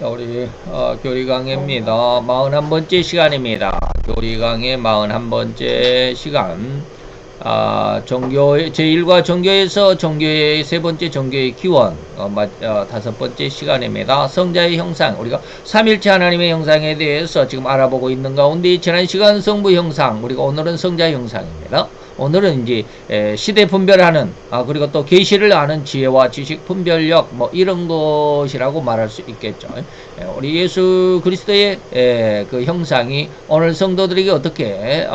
자, 우리 교리 강의입니다. 41번째 시간입니다. 교리 강의 41번째 시간. 종교 제1과 종교에서 종교의 세 번째 종교의 기원, 다섯 번째 시간입니다. 성자의 형상, 우리가 삼일체 하나님의 형상에 대해서 지금 알아보고 있는 가운데 지난 시간 성부 형상, 우리가 오늘은 성자의 형상입니다. 오늘은 이제 시대 분별하는 그리고 또 계시를 아는 지혜와 지식 분별력 이런 것이라고 말할 수 있겠죠. 우리 예수 그리스도의 그 형상이 오늘 성도들에게 어떻게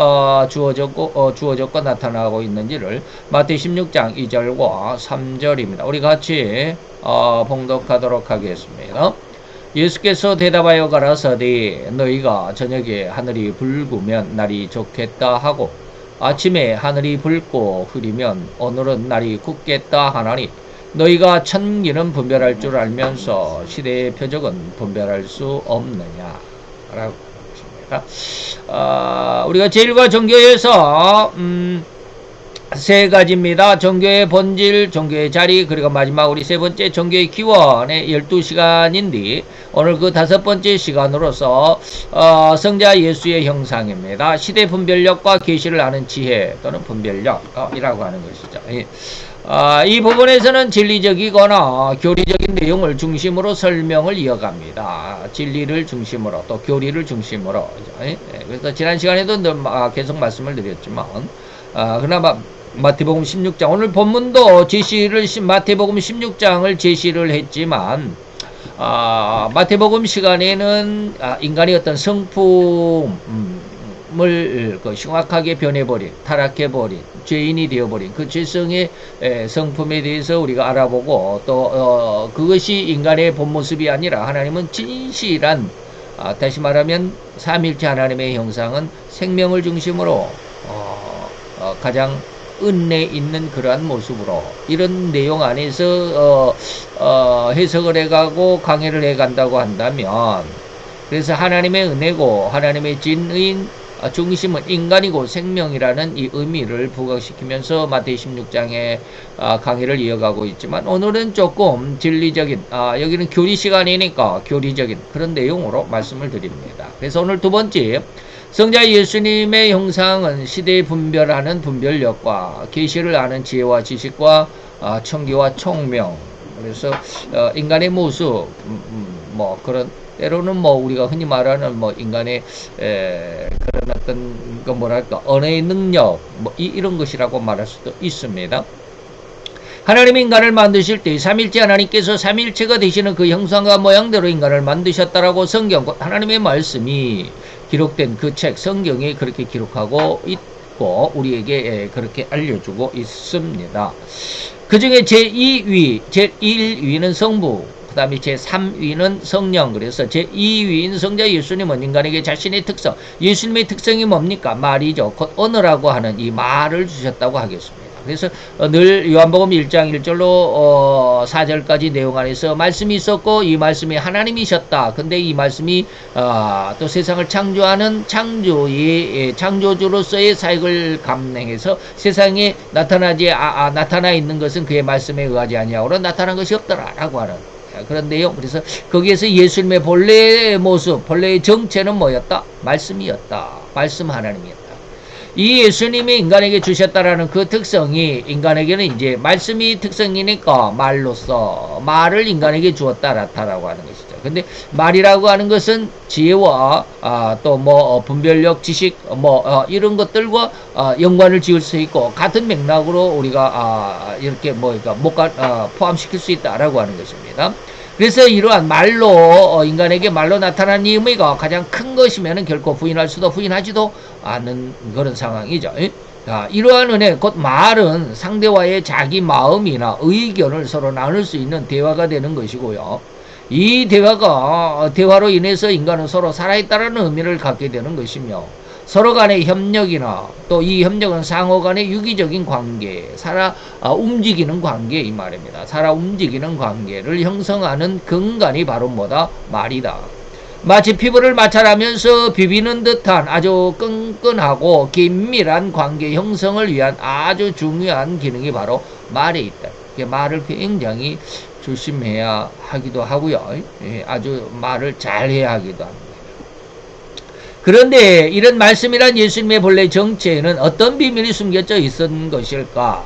주어졌고 나타나고 있는지를 마태 16장 2절과 3절입니다. 우리 같이 봉독하도록 하겠습니다. 예수께서 대답하여 가라사대 너희가 저녁에 하늘이 붉으면 날이 좋겠다 하고 아침에 하늘이 붉고 흐리면 오늘은 날이 굳겠다 하나니 너희가 천기는 분별할 줄 알면서 시대의 표적은 분별할 수 없느냐 라고 하십니다. 우리가 제1과 종교에서 세 가지입니다. 종교의 본질, 종교의 자리, 그리고 마지막 우리 세 번째 종교의 기원의 12시간인데 오늘 그 다섯 번째 시간으로서 성자 예수의 형상입니다. 시대 분별력과 계시를 아는 지혜 또는 분별력이라고 하는 것이죠. 이 부분에서는 진리적이거나 교리적인 내용을 중심으로 설명을 이어갑니다. 진리를 중심으로 또 교리를 중심으로. 그래서 지난 시간에도 계속 말씀을 드렸지만 그나마 마태복음 16장 오늘 본문도 마태복음 16장을 제시를 했지만 마태복음 시간에는 인간의 어떤 성품을 흉악하게 변해버린, 타락해버린, 죄인이 되어버린 그 죄성의 성품에 대해서 우리가 알아보고 또 그것이 인간의 본 모습이 아니라 하나님은 진실한 다시 말하면 삼일체 하나님의 형상은 생명을 중심으로 가장 은혜 있는 그러한 모습으로 이런 내용 안에서 해석을 해가고 강의를 해간다고 한다면 그래서 하나님의 은혜고 하나님의 진의인 중심은 인간이고 생명이라는 이 의미를 부각시키면서 마태 16장의 강의를 이어가고 있지만 오늘은 조금 진리적인 여기는 교리 시간이니까 교리적인 그런 내용으로 말씀을 드립니다. 그래서 오늘 두 번째 성자 예수님의 형상은 시대에 분별하는 분별력과 계시를 아는 지혜와 지식과 청기와 총명 그래서 인간의 모습 그런 때로는 우리가 흔히 말하는 인간의 그런 어떤 뭐랄까 언어의 능력 이런 것이라고 말할 수도 있습니다. 하나님이 인간을 만드실 때 삼일째 하나님께서 삼일체가 되시는 그 형상과 모양대로 인간을 만드셨다라고 성경 하나님의 말씀이 기록된 그 책 성경이 그렇게 기록하고 있고 우리에게 그렇게 알려주고 있습니다. 그 중에 제2위, 제1위는 성부, 그 다음에 제3위는 성령. 그래서 제2위인 성자 예수님은 인간에게 자신의 특성, 예수님의 특성이 뭡니까? 말이죠. 곧 언어라고 하는 이 말을 주셨다고 하겠습니다. 그래서 늘 요한복음 1장 1절로 4절까지 내용 안에서 말씀이 있었고 이 말씀이 하나님이셨다. 근데 이 말씀이 또 세상을 창조하는 창조주로서의 사역을 감행해서 세상에 나타나 있는 것은 그의 말씀에 의하지 아니하고는 나타난 것이 없더라라고 하는 그런 내용. 그래서 거기에서 예수님의 본래의 모습, 본래의 정체는 뭐였다? 말씀이었다. 말씀 하나님이었다. 이 예수님이 인간에게 주셨다라는 그 특성이 인간에게는 이제 말씀이 특성이니까 말로써 말을 인간에게 주었다라고 하는 것이죠. 근데 말이라고 하는 것은 지혜와 또 분별력, 지식 이런 것들과 연관을 지을 수 있고 같은 맥락으로 우리가 이렇게 포함시킬 수 있다라고 하는 것입니다. 그래서 이러한 말로 인간에게 말로 나타난 이 의미가 가장 큰 것이면 결코 부인하지도 않는 그런 상황이죠. 이러한 은혜 곧 말은 상대와의 자기 마음이나 의견을 서로 나눌 수 있는 대화가 되는 것이고요. 이 대화로 인해서 인간은 서로 살아있다는 의미를 갖게 되는 것이며 서로 간의 협력이나 또 이 협력은 상호 간의 유기적인 관계, 움직이는 관계 이 말입니다. 움직이는 관계를 형성하는 근간이 바로 뭐다? 말이다. 마치 피부를 마찰하면서 비비는 듯한 아주 끈끈하고 긴밀한 관계 형성을 위한 아주 중요한 기능이 바로 말에 있다. 말을 굉장히 조심해야 하기도 하고요. 예, 아주 말을 잘해야 하기도 합니다. 그런데 이런 말씀이란 예수님의 본래 정체에는 어떤 비밀이 숨겨져 있었던 것일까?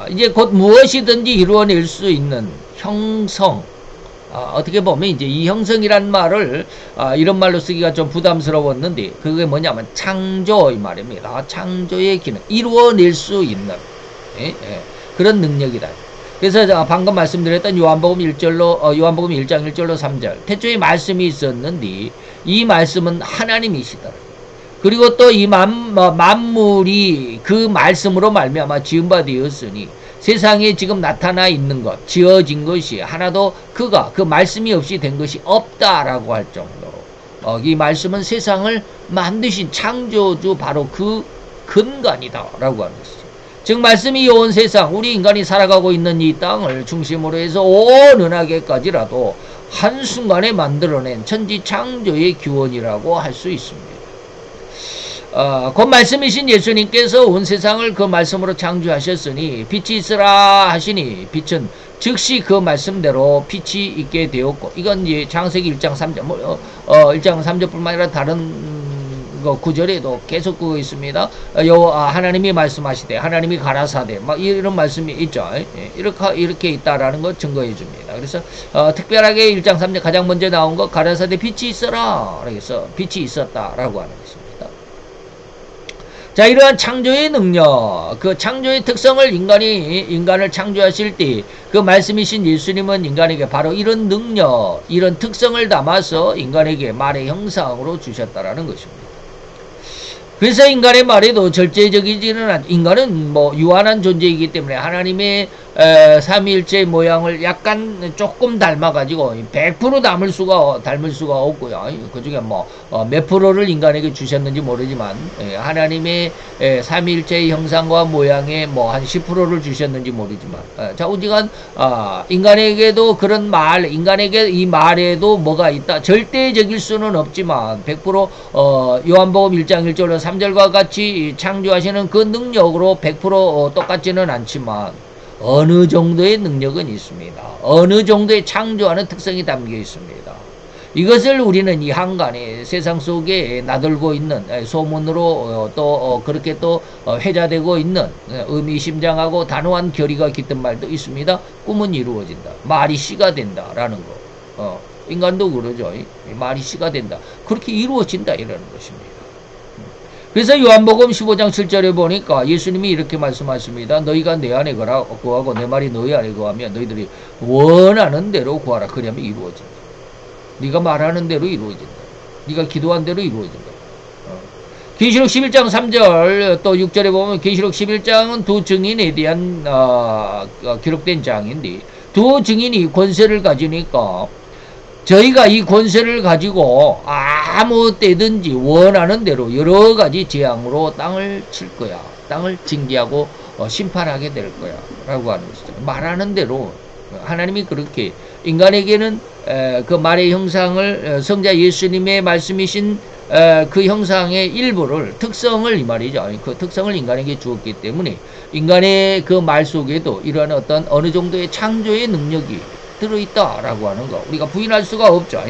이제 곧 무엇이든지 이루어낼 수 있는 형성, 어떻게 보면 이제 이 형성이란 말을 이런 말로 쓰기가 좀 부담스러웠는데 그게 뭐냐면 창조 이 말입니다. 창조의 기능, 이루어낼 수 있는 그런 능력이다. 그래서 방금 말씀드렸던 요한복음 1절로 요한복음 1장 1절로 3절 태초에 말씀이 있었는데 이 말씀은 하나님이시더라. 그리고 또 이 만물이 그 말씀으로 말미암아 지은 바 되었으니 세상에 지금 나타나 있는 것, 지어진 것이 하나도 그가 그 말씀이 없이 된 것이 없다라고 할 정도로 이 말씀은 세상을 만드신 창조주 바로 그 근간이다라고 하는 것이죠. 즉 말씀이 온 세상, 우리 인간이 살아가고 있는 이 땅을 중심으로 해서 온 은하계까지라도 한순간에 만들어낸 천지창조의 기원이라고 할 수 있습니다. 곧 말씀이신 예수님께서 온 세상을 그 말씀으로 창조하셨으니 빛이 있으라 하시니 빛은 즉시 그 말씀대로 빛이 있게 되었고, 이건 이제 창세기 1장 3절 1장 3절뿐만 아니라 다른 구절에도 계속 그거 있습니다. 하나님이 말씀하시되 하나님이 가라사대 막 이런 말씀이 있죠. 이렇게 있다라는 거 증거해 줍니다. 그래서 특별하게 1장 3절 가장 먼저 나온 거 가라사대 빛이 있어라. 그래서 빛이 있었다라고 하는 것입니다. 자, 이러한 창조의 능력, 그 창조의 특성을 인간을 창조하실 때 그 말씀이신 예수님은 인간에게 바로 이런 능력, 이런 특성을 담아서 인간에게 말의 형상으로 주셨다라는 것입니다. 그래서 인간의 말에도 절제적이지는 않, 인간은 뭐 유한한 존재이기 때문에 하나님의 삼위일체의 모양을 약간 조금 닮아가지고 100% 닮을 수가 없고요. 그 중에 뭐 몇 프로를 인간에게 주셨는지 모르지만 하나님의 삼위일체의 형상과 모양에 뭐 한 10%를 주셨는지 모르지만 자, 오직은 인간에게도 그런 인간에게 이 말에도 뭐가 있다. 절대적일 수는 없지만 100% 요한복음 1장 1절로 3절과 같이 창조하시는 그 능력으로 100% 똑같지는 않지만 어느 정도의 능력은 있습니다. 어느 정도의 창조하는 특성이 담겨 있습니다. 이것을 우리는 이 한간에 세상 속에 나돌고 있는 소문으로 또 그렇게 또 회자되고 있는 의미심장하고 단호한 결의가 깃든 말도 있습니다. 꿈은 이루어진다. 말이 씨가 된다라는 거. 인간도 그러죠. 말이 씨가 된다. 그렇게 이루어진다 이라는 것입니다. 그래서 요한복음 15장 7절에 보니까 예수님이 이렇게 말씀하십니다. 너희가 내 안에 거하고 내 말이 너희 안에 거하면 너희들이 원하는 대로 구하라. 그러면 이루어진다. 네가 말하는 대로 이루어진다. 네가 기도한 대로 이루어진다. 계시록 11장 3절 또 6절에 보면 계시록 11장은 두 증인에 대한 기록된 장인데 두 증인이 권세를 가지니까 저희가 이 권세를 가지고 아무 때든지 원하는 대로 여러 가지 재앙으로 땅을 칠 거야. 땅을 징계하고 심판하게 될 거야. 라고 하는 것이죠. 말하는 대로 하나님이 그렇게 인간에게는 그 말의 형상을 성자 예수님의 말씀이신 그 형상의 일부를 특성을 이 말이죠. 그 특성을 인간에게 주었기 때문에 인간의 그 말 속에도 이러한 어떤 어느 정도의 창조의 능력이 들어있다라고 하는 거 우리가 부인할 수가 없죠.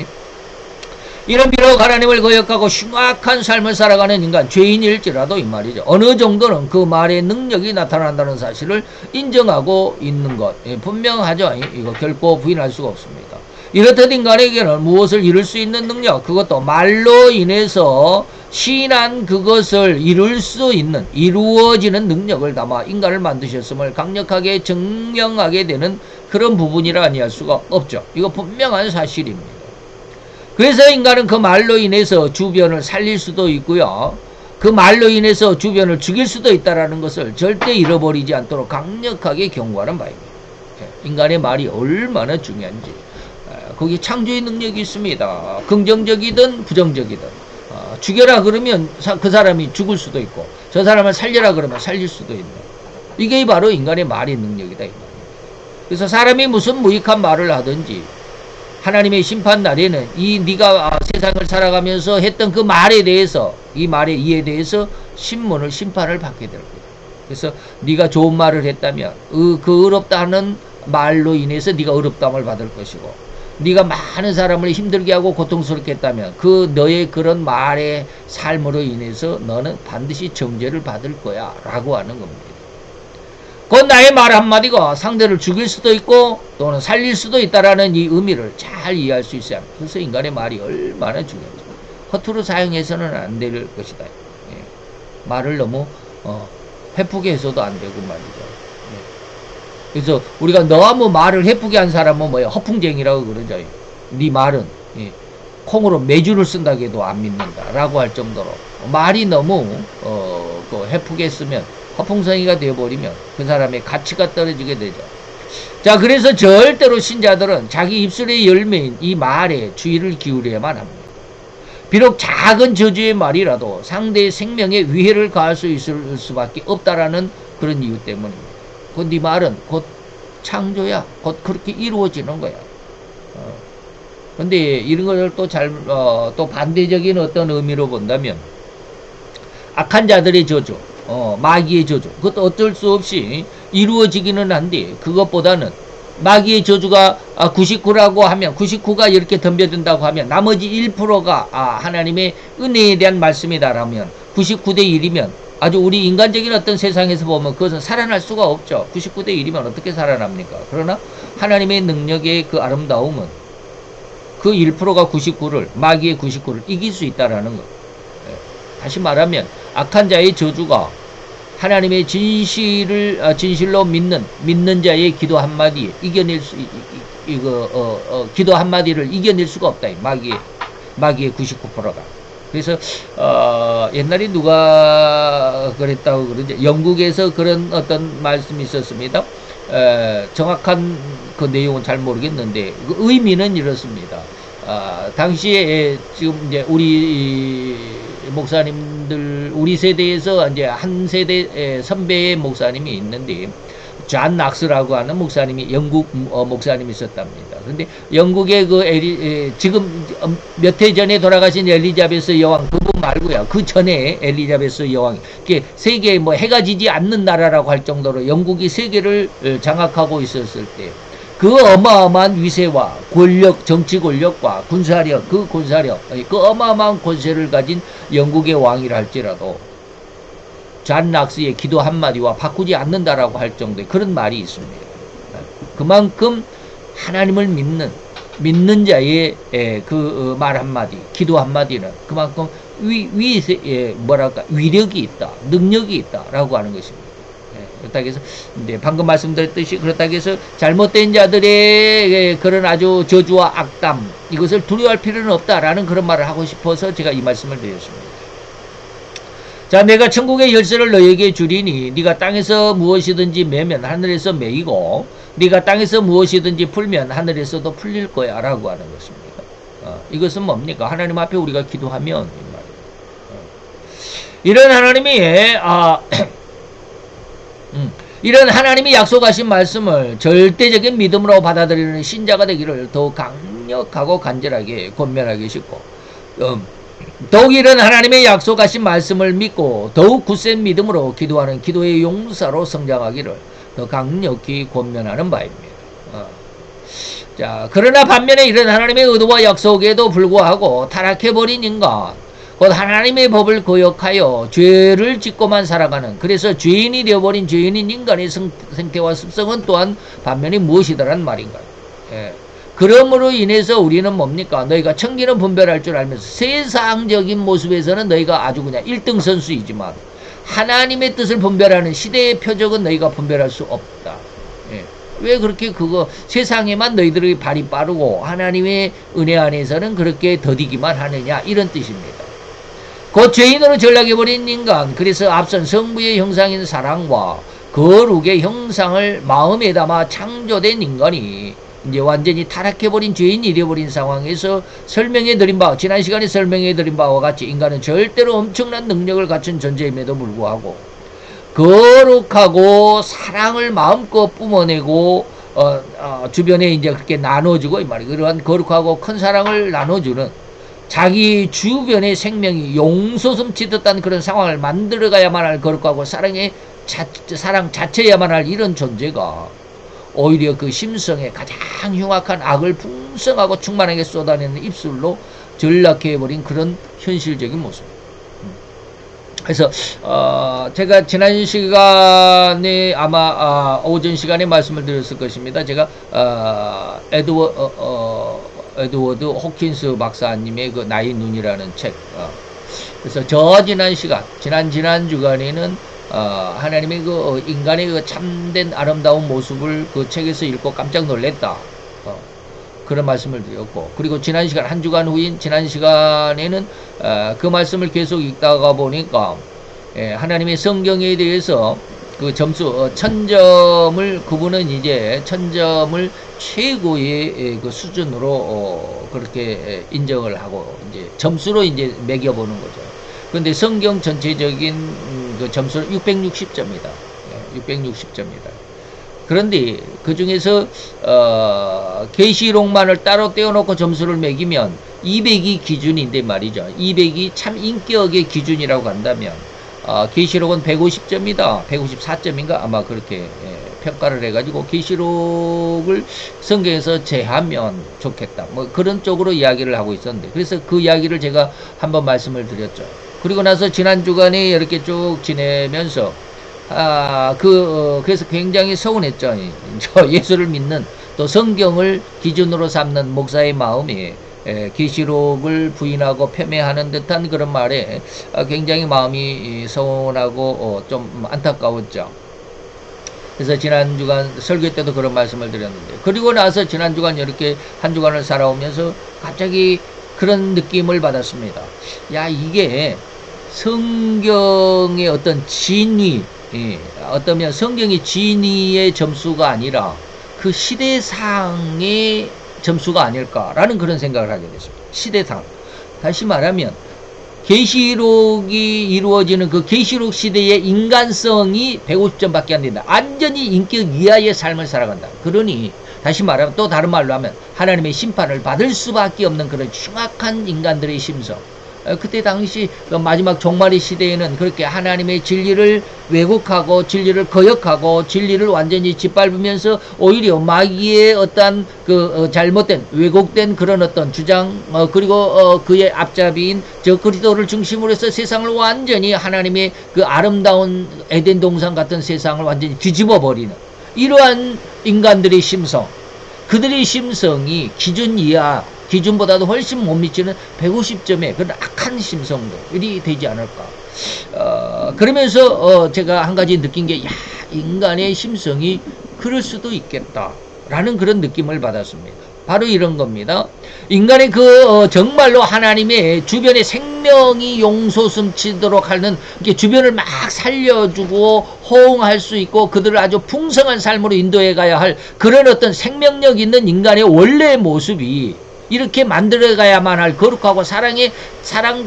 이런 비록 하나님을 거역하고 흉악한 삶을 살아가는 인간 죄인일지라도 이 말이죠. 어느 정도는 그 말의 능력이 나타난다는 사실을 인정하고 있는 것 분명하죠. 이거 결코 부인할 수가 없습니다. 이렇듯 인간에게는 무엇을 이룰 수 있는 능력, 그것도 말로 인해서 시인한 그것을 이룰 수 있는 이루어지는 능력을 담아 인간을 만드셨음을 강력하게 증명하게 되는 그런 부분이라 아니할 수가 없죠. 이거 분명한 사실입니다. 그래서 인간은 그 말로 인해서 주변을 살릴 수도 있고요. 그 말로 인해서 주변을 죽일 수도 있다는 것을 절대 잃어버리지 않도록 강력하게 경고하는 바입니다. 인간의 말이 얼마나 중요한지. 거기 창조의 능력이 있습니다. 긍정적이든 부정적이든. 죽여라 그러면 그 사람이 죽을 수도 있고 저 사람을 살려라 그러면 살릴 수도 있는. 이게 바로 인간의 말의 능력이다. 그래서 사람이 무슨 무익한 말을 하든지 하나님의 심판 날에는 네가 세상을 살아가면서 했던 그 말에 대해서 이 말의 이에 대해서 심판을 받게 될 거야. 그래서 네가 좋은 말을 했다면 그 의롭다 하는 말로 인해서 네가 어렵담을 받을 것이고, 네가 많은 사람을 힘들게 하고 고통스럽게 했다면 그 너의 그런 말의 삶으로 인해서 너는 반드시 정죄를 받을 거야 라고 하는 겁니다. 그 나의 말 한마디가 상대를 죽일 수도 있고 또는 살릴 수도 있다라는 이 의미를 잘 이해할 수 있어야 합니다. 그래서 인간의 말이 얼마나 중요한지 허투루 사용해서는 안 될 것이다. 예. 말을 너무 해프게 해서도 안 되고 말이죠. 예. 그래서 우리가 너무 말을 해프게 한 사람은 뭐예요? 허풍쟁이라고 그러죠. 네 말은 콩으로 메주를 쓴다고 해도 안 믿는다 라고 할 정도로 말이 너무 해프게 쓰면 허풍성이가 되어버리면 그 사람의 가치가 떨어지게 되죠. 자, 그래서 절대로 신자들은 자기 입술의 열매인 이 말에 주의를 기울여야만 합니다. 비록 작은 저주의 말이라도 상대의 생명에 위해를 가할 수 있을 수밖에 없다라는 그런 이유 때문입니다. 그 네 말은 곧 창조야. 곧 그렇게 이루어지는 거야. 근데 이런 것을 또 반대적인 어떤 의미로 본다면 악한 자들의 저주, 마귀의 저주, 그것도 어쩔 수 없이 이루어지기는 한데 그것보다는 마귀의 저주가 99라고 하면 99가 이렇게 덤벼든다고 하면 나머지 1%가 하나님의 은혜에 대한 말씀이다라면 99대 1이면 아주 우리 인간적인 어떤 세상에서 보면 그것은 살아날 수가 없죠. 99대 1이면 어떻게 살아납니까? 그러나 하나님의 능력의 그 아름다움은 그 1%가 99를 마귀의 99를 이길 수 있다라는 것. 다시 말하면 악한 자의 저주가 하나님의 진실로 믿는 자의 기도 한마디에 이겨낼 수 기도 한마디를 이겨낼 수가 없다. 마귀의 99%가. 그래서 옛날에 누가 그랬다고 그러죠. 영국에서 그런 어떤 말씀이 있었습니다. 정확한 그 내용은 잘 모르겠는데 그 의미는 이렇습니다. 당시에 지금 이제 우리 목사님들 우리 세대에서 이제 한 세대 선배의 목사님이 있는데 존 낙스라고 하는 목사님이 영국 목사님이 있었답니다. 근데 영국의 지금 몇 해 전에 돌아가신 엘리자베스 여왕 그분 말고요. 그 전에 엘리자베스 여왕이 세계에 뭐 해가 지지 않는 나라라고 할 정도로 영국이 세계를 장악하고 있었을 때 그 어마어마한 위세와 권력, 정치 권력과 군사력, 그 어마어마한 권세를 가진 영국의 왕이라 할지라도 존 낙스의 기도 한마디와 바꾸지 않는다라고 할 정도의 그런 말이 있습니다. 그만큼 하나님을 믿는 자의 그 말 한마디, 기도 한마디는 그만큼 위력이 있다, 능력이 있다라고 하는 것입니다. 그렇다고 해서 이제 방금 말씀드렸듯이 그렇다고 해서 잘못된 자들의 그런 아주 저주와 악담 이것을 두려워할 필요는 없다라는 그런 말을 하고 싶어서 제가 이 말씀을 드렸습니다. 자, 내가 천국의 열쇠를 너에게 주리니 네가 땅에서 무엇이든지 매면 하늘에서 매이고 네가 땅에서 무엇이든지 풀면 하늘에서도 풀릴 거야 라고 하는 것입니다. 이것은 뭡니까? 하나님 앞에 우리가 기도하면 이 말이에요. 이런 하나님이 약속하신 말씀을 절대적인 믿음으로 받아들이는 신자가 되기를 더욱 강력하고 간절하게 권면하기 싶고 더욱 이런 하나님의 약속하신 말씀을 믿고 더욱 굳센 믿음으로 기도하는 기도의 용사로 성장하기를 더 강력히 권면하는 바입니다. 자, 그러나 반면에 이런 하나님의 의도와 약속에도 불구하고 타락해버린 인간 곧 하나님의 법을 거역하여 죄를 짓고만 살아가는 그래서 죄인이 되어버린 죄인인 인간의 생태와 습성은 또한 반면에 무엇이더란 말인가요? 그러므로 인해서 우리는 뭡니까? 너희가 청기는 분별할 줄 알면서 세상적인 모습에서는 너희가 아주 그냥 1등 선수이지만 하나님의 뜻을 분별하는 시대의 표적은 너희가 분별할 수 없다. 왜 그렇게 세상에만 너희들의 발이 빠르고 하나님의 은혜 안에서는 그렇게 더디기만 하느냐 이런 뜻입니다. 그 죄인으로 전락해버린 인간 그래서 앞선 성부의 형상인 사랑과 거룩의 형상을 마음에 담아 창조된 인간이 이제 완전히 타락해버린 죄인이 되어버린 상황에서 설명해드린 바와 지난 시간에 설명해드린 바와 같이 인간은 절대로 엄청난 능력을 갖춘 존재임에도 불구하고 거룩하고 사랑을 마음껏 뿜어내고 주변에 이제 그렇게 나눠주고 이 말이에요. 그러한 거룩하고 큰 사랑을 나눠주는 자기 주변의 생명이 용솟음치듯한 그런 상황을 만들어가야만 할 거룩하고 사랑 자체야만 할 이런 존재가 오히려 그 심성에 가장 흉악한 악을 풍성하고 충만하게 쏟아내는 입술로 전락해버린 그런 현실적인 모습. 그래서 제가 지난 시간에 아마 오전 시간에 말씀을 드렸을 것입니다. 제가 에드워드 호킨스 박사님의 그 나의 눈이라는 책. 그래서 지난 주간에는 하나님의 그 인간의 그 참된 아름다운 모습을 그 책에서 읽고 깜짝 놀랐다. 그런 말씀을 드렸고, 그리고 지난 시간, 한 주간 후인 지난 시간에는 그 말씀을 계속 읽다가 보니까 하나님의 성경에 대해서 그 점수 1000점을 그분은 이제 1000점을 최고의 그 수준으로 그렇게 인정을 하고 이제 점수로 이제 매겨보는 거죠. 그런데 성경 전체적인 그 점수는 660점이다. 660점이다. 그런데 그 중에서 계시록만을 따로 떼어놓고 점수를 매기면 200이 기준인데 말이죠. 200이 참 인격의 기준이라고 한다면 계시록은 150점이다. 154점인가 아마 그렇게 평가를 해가지고 계시록을 성경에서 제하면 좋겠다. 뭐 그런 쪽으로 이야기를 하고 있었는데, 그래서 그 이야기를 제가 한번 말씀을 드렸죠. 그리고 나서 지난 주간에 이렇게 쭉 지내면서 그래서 굉장히 서운했죠. 저 예수를 믿는 또 성경을 기준으로 삼는 목사의 마음이 계시록을 부인하고 폄훼하는 듯한 그런 말에 굉장히 마음이 서운하고 좀 안타까웠죠. 그래서 지난 주간 설교 때도 그런 말씀을 드렸는데, 그리고 나서 지난 주간 이렇게 한 주간을 살아오면서 갑자기 그런 느낌을 받았습니다. 야, 이게 성경의 어떤 진위, 어떠면 성경의 진위의 점수가 아니라 그 시대상의 점수가 아닐까라는 그런 생각을 하게 됐습니다. 시대상. 다시 말하면 계시록이 이루어지는 그 계시록 시대의 인간성이 150점밖에 안 된다. 완전히 인격 이하의 삶을 살아간다. 그러니 다시 말하면, 또 다른 말로 하면 하나님의 심판을 받을 수밖에 없는 그런 흉악한 인간들의 심성. 그때 당시 마지막 종말의 시대에는 그렇게 하나님의 진리를 왜곡하고 진리를 거역하고 진리를 완전히 짓밟으면서 오히려 마귀의 어떤 그 잘못된 왜곡된 그런 어떤 주장, 그리고 그의 앞잡이인 저 그리스도를 중심으로 해서 세상을 완전히 하나님의 그 아름다운 에덴 동산 같은 세상을 완전히 뒤집어 버리는 이러한 인간들의 심성, 그들의 심성이 기준 이하, 기준보다도 훨씬 못 미치는 150점의 그런 악한 심성들이 되지 않을까. 그러면서 제가 한 가지 느낀 게, 야, 인간의 심성이 그럴 수도 있겠다라는 그런 느낌을 받았습니다. 바로 이런 겁니다. 인간의 정말로 하나님의 주변에 생명이 용솟음치도록 하는, 이렇게 주변을 막 살려주고 호응할 수 있고 그들을 아주 풍성한 삶으로 인도해 가야 할 그런 어떤 생명력 있는 인간의 원래의 모습이 이렇게 만들어가야만 할 거룩하고 사랑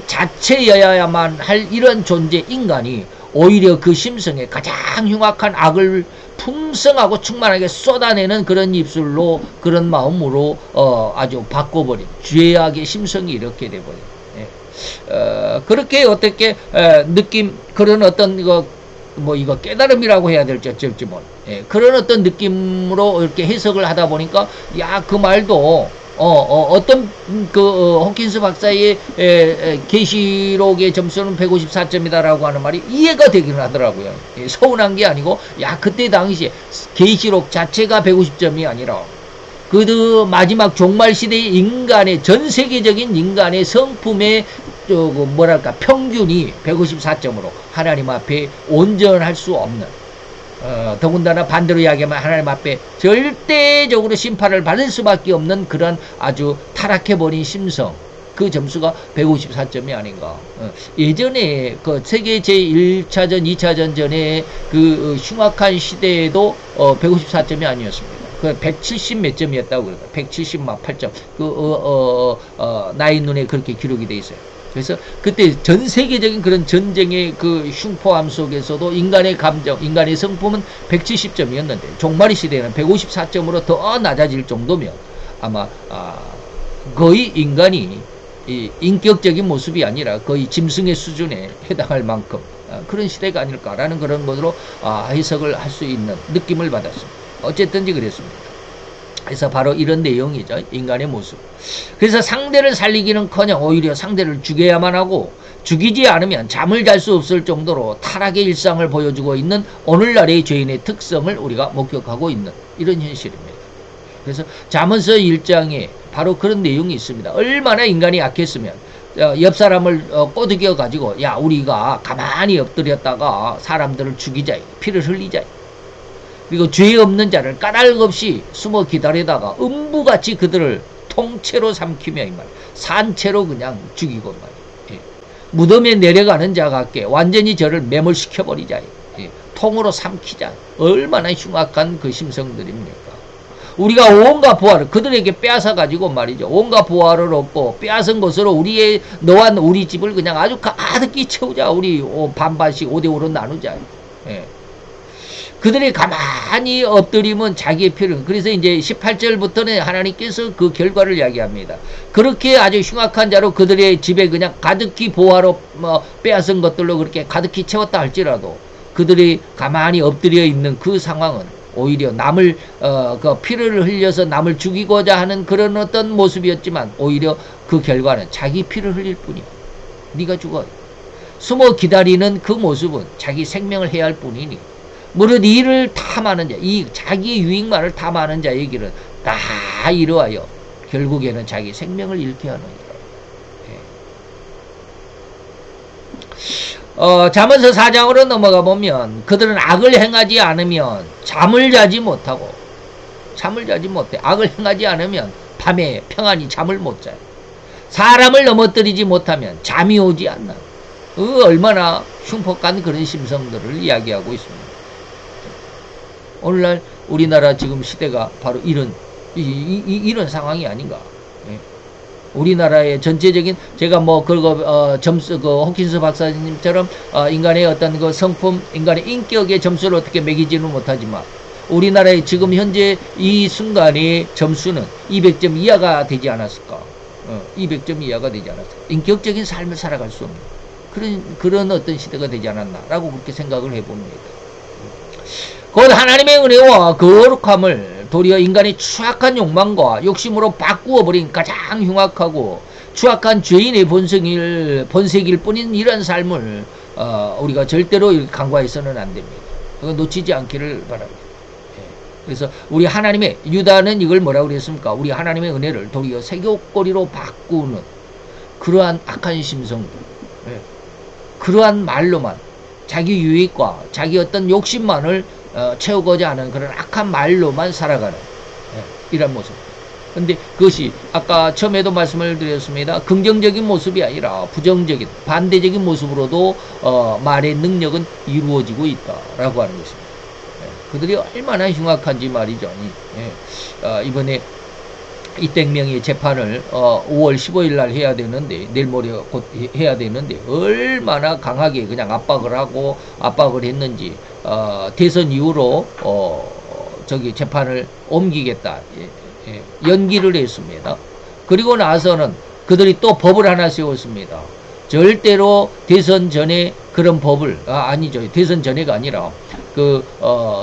자체여야만 할 이런 존재 인간이 오히려 그 심성에 가장 흉악한 악을 풍성하고 충만하게 쏟아내는 그런 입술로, 그런 마음으로 아주 바꿔버린 죄악의 심성이 이렇게 돼버린. 그렇게 어떻게 느낌, 그런 어떤 이거 깨달음이라고 해야 될지 어쩔지 그런 어떤 느낌으로 이렇게 해석을 하다 보니까, 야, 그 말도 어떤 호킨스 박사의 계시록의 점수는 154점이다라고 하는 말이 이해가 되기는 하더라고요. 서운한 게 아니고, 야, 그때 당시에 계시록 자체가 150점이 아니라 그 마지막 종말 시대의 인간의, 전 세계적인 인간의 성품의 평균이 154점으로 하나님 앞에 온전할 수 없는, 더군다나 반대로 이야기하면 하나님 앞에 절대적으로 심판을 받을 수밖에 없는 그런 아주 타락해버린 심성, 그 점수가 154점이 아닌가. 예전에 그 세계 제1차전, 2차전 전에 그 흉악한 시대에도 154점이 아니었습니다. 그 170 몇 점이었다고 그래요. 170 막 8점. 나의 눈에 그렇게 기록이 돼 있어요. 그래서 그때 전 세계적인 그런 전쟁의 그 흉포함 속에서도 인간의 감정, 인간의 성품은 170점이었는데 종말의 시대에는 154점으로 더 낮아질 정도면 아마 거의 인간이 인격적인 모습이 아니라 거의 짐승의 수준에 해당할 만큼 그런 시대가 아닐까라는 그런 것으로 해석을 할 수 있는 느낌을 받았습니다. 어쨌든지 그랬습니다. 그래서 바로 이런 내용이죠. 인간의 모습. 그래서 상대를 살리기는커녕 오히려 상대를 죽여야만 하고 죽이지 않으면 잠을 잘 수 없을 정도로 타락의 일상을 보여주고 있는 오늘날의 죄인의 특성을 우리가 목격하고 있는 이런 현실입니다. 그래서 잠언서 1장에 바로 그런 내용이 있습니다. 얼마나 인간이 약했으면 옆 사람을 꼬드겨 가지고 야 우리가 가만히 엎드렸다가 사람들을 죽이자, 피를 흘리자. 그리고 죄 없는 자를 까닭 없이 숨어 기다리다가 음부같이 그들을 통째로 삼키며 이 말, 산채로 그냥 죽이고 말. 예. 무덤에 내려가는 자 같게 완전히 저를 매몰시켜버리자. 예. 통으로 삼키자. 얼마나 흉악한 그 심성들입니까? 우리가 온갖 보화를 그들에게 빼앗아 가지고 말이죠. 온갖 보화를 얻고 빼앗은 것으로 우리의 너와 우리 집을 그냥 아주 가득히 채우자. 우리 반반씩 5대5로 나누자. 예. 그들이 가만히 엎드리면 자기의 피를, 그래서 이제 18절부터는 하나님께서 그 결과를 이야기합니다. 그렇게 아주 흉악한 자로 그들의 집에 그냥 가득히 보화로 빼앗은 것들로 그렇게 가득히 채웠다 할지라도 그들이 가만히 엎드려 있는 그 상황은 오히려 남을 그 피를 흘려서 남을 죽이고자 하는 그런 어떤 모습이었지만 오히려 그 결과는 자기 피를 흘릴 뿐이야. 네가 죽어. 숨어 기다리는 그 모습은 자기 생명을 해야 할 뿐이니 무릇 이를 탐하는 자, 이 자기 유익만을 탐하는 자의 길은 다 이루하여 결국에는 자기 생명을 잃게 하느니라. 잠언서 4장으로 넘어가 보면 그들은 악을 행하지 않으면 잠을 자지 못해. 악을 행하지 않으면 밤에 평안히 잠을 못 자요. 사람을 넘어뜨리지 못하면 잠이 오지 않나. 얼마나 흉폭한 그런 심성들을 이야기하고 있습니다. 오늘날 우리나라 지금 시대가 바로 이런 상황이 아닌가. 예. 우리나라의 전체적인 제가 뭐 그거 점수 호킨스 박사님처럼 인간의 어떤 그 성품, 인간의 인격의 점수를 어떻게 매기지는 못하지만 우리나라의 지금 현재 이 순간의 점수는 200점 이하가 되지 않았을까? 200점 이하가 되지 않았을까? 인격적인 삶을 살아갈 수 없는 그런 어떤 시대가 되지 않았나라고 그렇게 생각을 해봅니다. 곧 하나님의 은혜와 거룩함을 도리어 인간의 추악한 욕망과 욕심으로 바꾸어 버린 가장 흉악하고 추악한 죄인의 본색일 뿐인 이런 삶을 우리가 절대로 간과해서는 안 됩니다. 그거 놓치지 않기를 바랍니다. 그래서 우리 하나님의 유다는 이걸 뭐라고 그랬습니까? 우리 하나님의 은혜를 도리어 새교꼬리로 바꾸는 그러한 악한 심성들, 그러한 말로만 자기 유익과 자기 어떤 욕심만을 채우고자 하는 그런 악한 말로만 살아가는 이런 모습. 근데 그것이 아까 처음에도 말씀을 드렸습니다. 긍정적인 모습이 아니라 부정적인 반대적인 모습으로도 말의 능력은 이루어지고 있다라고 하는 것입니다. 그들이 얼마나 흉악한지 말이죠. 이번에 이땡명의 재판을 5월 15일 날 해야 되는데 내일 모레 곧 해야 되는데 얼마나 강하게 그냥 압박을 했는지 대선 이후로 저기 재판을 옮기겠다 연기를 했습니다. 그리고 나서는 그들이 또 법을 하나 세웠습니다. 절대로 대선 전에 그런 법을 아니죠. 대선 전에가 아니라 그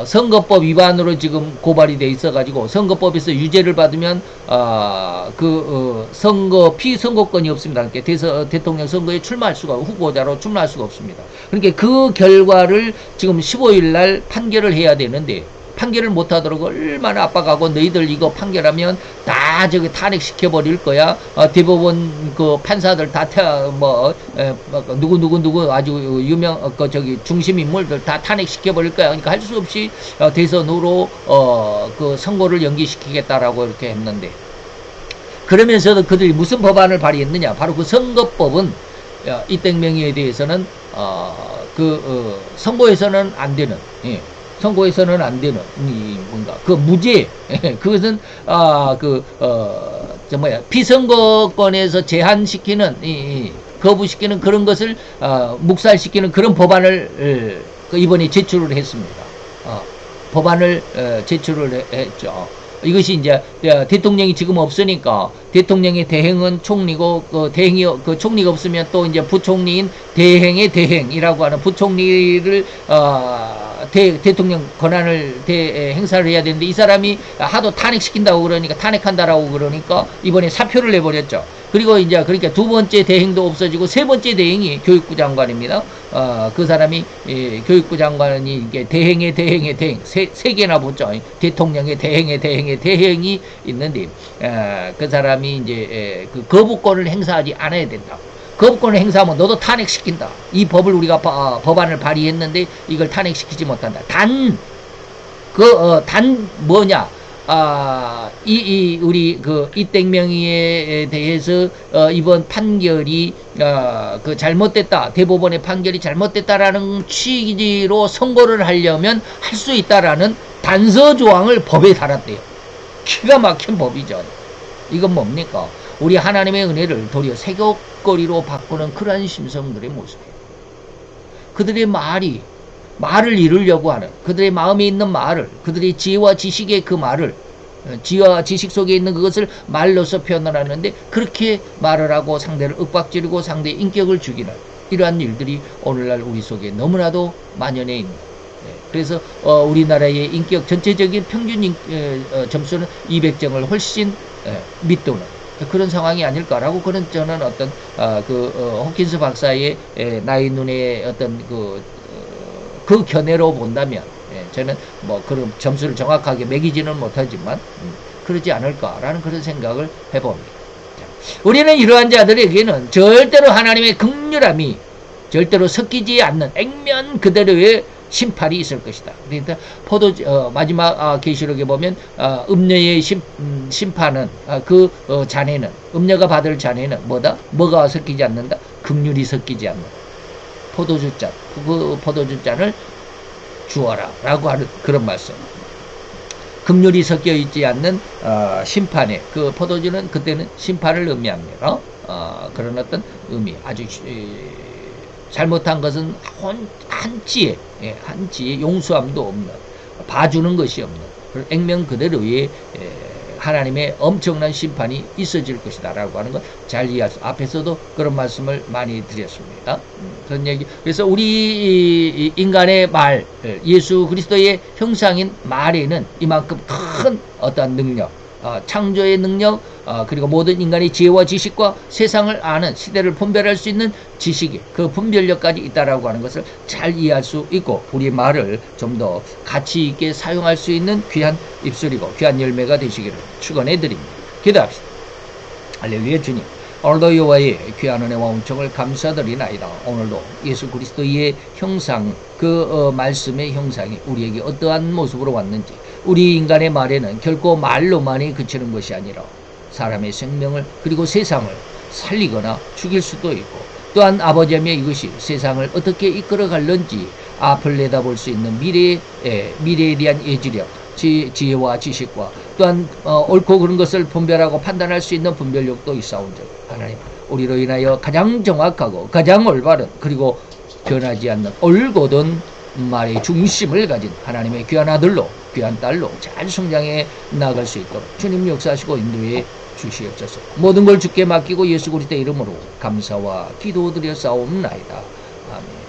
선거법 위반으로 지금 고발이 돼 있어가지고 선거법에서 유죄를 받으면 피선거권이 없습니다. 그러니까 대통령 선거에 출마할 수가 후보자로 출마할 수가 없습니다. 그러니까 그 결과를 지금 15일 날 판결을 해야 되는데 판결을 못하도록 얼마나 압박하고 너희들 이거 판결하면 다 저기 탄핵시켜 버릴 거야. 대법원 그 판사들 다 누구 아주 유명 저기 중심 인물들 다 탄핵시켜 버릴 거야. 그러니까 할 수 없이 대선으로 그 선거를 연기시키겠다라고 이렇게 했는데 그러면서도 그들이 무슨 법안을 발의했느냐? 바로 그 선거법은 이땡명에 대해서는 선거에서는 안 되는. 선거에서는 안 되는 뭔가 그 무죄 그것은 피선거권에서 제한시키는 거부시키는 그런 것을 묵살시키는 그런 법안을 이번에 제출을 했습니다. 법안을 제출을 했죠. 이것이 이제 대통령이 지금 없으니까 대통령의 대행은 총리고 그 총리가 없으면 또 이제 부총리인 대행의 대행이라고 하는 부총리를 대통령 권한을 행사를 해야 되는데 이 사람이 하도 탄핵시킨다고 그러니까 탄핵한다라고 그러니까 이번에 사표를 내버렸죠. 그리고 이제 그러니까 두 번째 대행도 없어지고 세 번째 대행이 교육부 장관입니다. 그 사람이 교육부 장관이 이게 대행 세 개나 붙죠. 대통령의 대행이 있는데 그 사람이 이제 그 거부권을 행사하지 않아야 된다. 거부권을 행사하면 너도 탄핵시킨다. 이 법을 우리가 법안을 발의했는데 이걸 탄핵시키지 못한다. 단 뭐냐? 우리 이땡명희에 대해서 이번 판결이 그 잘못됐다. 대법원의 판결이 잘못됐다라는 취지로 선고를 하려면 할 수 있다라는 단서 조항을 법에 달았대요. 기가 막힌 법이죠. 이건 뭡니까? 우리 하나님의 은혜를 도리어 세격거리로 바꾸는 그러한 심성들의 모습이에요. 그들의 말을 이루려고 하는 그들의 마음에 있는 말을, 그들의 지혜와 지식의 그 말을, 지혜와 지식 속에 있는 그것을 말로서 표현을 하는데 그렇게 말을 하고 상대를 윽박지르고 상대의 인격을 죽이는 이러한 일들이 오늘날 우리 속에 너무나도 만연해 있습니다. 그래서 우리나라의 인격 전체적인 평균 점수는 200점을 훨씬 밑도는 그런 상황이 아닐까라고 그런 저는 어떤 호킨스 박사의 나의 눈의 어떤 그 견해로 본다면 저는 뭐 그런 점수를 정확하게 매기지는 못하지만 그러지 않을까라는 그런 생각을 해봅니다. 우리는 이러한 자들에게는 절대로 하나님의 긍휼함이 절대로 섞이지 않는 액면 그대로의 심판이 있을 것이다. 그러니까 마지막 계시록에 보면 음녀의 심판은 잔해는 음녀가 받을 잔해는 뭐가 섞이지 않는다? 긍휼이 섞이지 않는 포도주잔. 그 포도주잔을 주어라 라고 하는 그런 말씀. 긍휼이 섞여 있지 않는 심판에 그 포도주는 그때는 심판을 의미합니다. 그런 어떤 의미 아주 잘못한 것은 한치의 용서함도 없는, 봐주는 것이 없는 액면 그대로의 하나님의 엄청난 심판이 있어질 것이다 라고 하는 것 잘 이해할 수, 앞에서도 그런 말씀을 많이 드렸습니다. 그런 얘기. 그래서 우리 인간의 말, 예수 그리스도의 형상인 말에는 이만큼 큰 어떤 능력, 창조의 능력, 그리고 모든 인간의 지혜와 지식과 세상을 아는, 시대를 분별할 수 있는 지식이 그 분별력까지 있다라고 하는 것을 잘 이해할 수 있고 우리 말을 좀 더 가치 있게 사용할 수 있는 귀한 입술이고 귀한 열매가 되시기를 축원해 드립니다. 기도합시다. 할렐루야. 주님, 오늘도 여호와의 귀한 은혜와 은총을 감사드리나이다. 오늘도 예수 그리스도의 형상, 말씀의 형상이 우리에게 어떠한 모습으로 왔는지, 우리 인간의 말에는 결코 말로만이 그치는 것이 아니라 사람의 생명을 그리고 세상을 살리거나 죽일 수도 있고, 또한 아버지의 이것이 세상을 어떻게 이끌어갈는지 앞을 내다볼 수 있는 미래에 대한 예지력, 지혜와 지식과 또한 옳고 그른 것을 분별하고 판단할 수 있는 분별력도 있사온즉 하나님, 우리로 인하여 가장 정확하고 가장 올바른 그리고 변하지 않는 올곧은 말의 중심을 가진 하나님의 귀한 아들로 귀한 딸로 잘 성장해 나갈 수 있도록 주님 역사하시고 인도해 주시옵소서. 모든 걸 주께 맡기고 예수 그리스도의 이름으로 감사와 기도드려 싸움나이다. 아멘.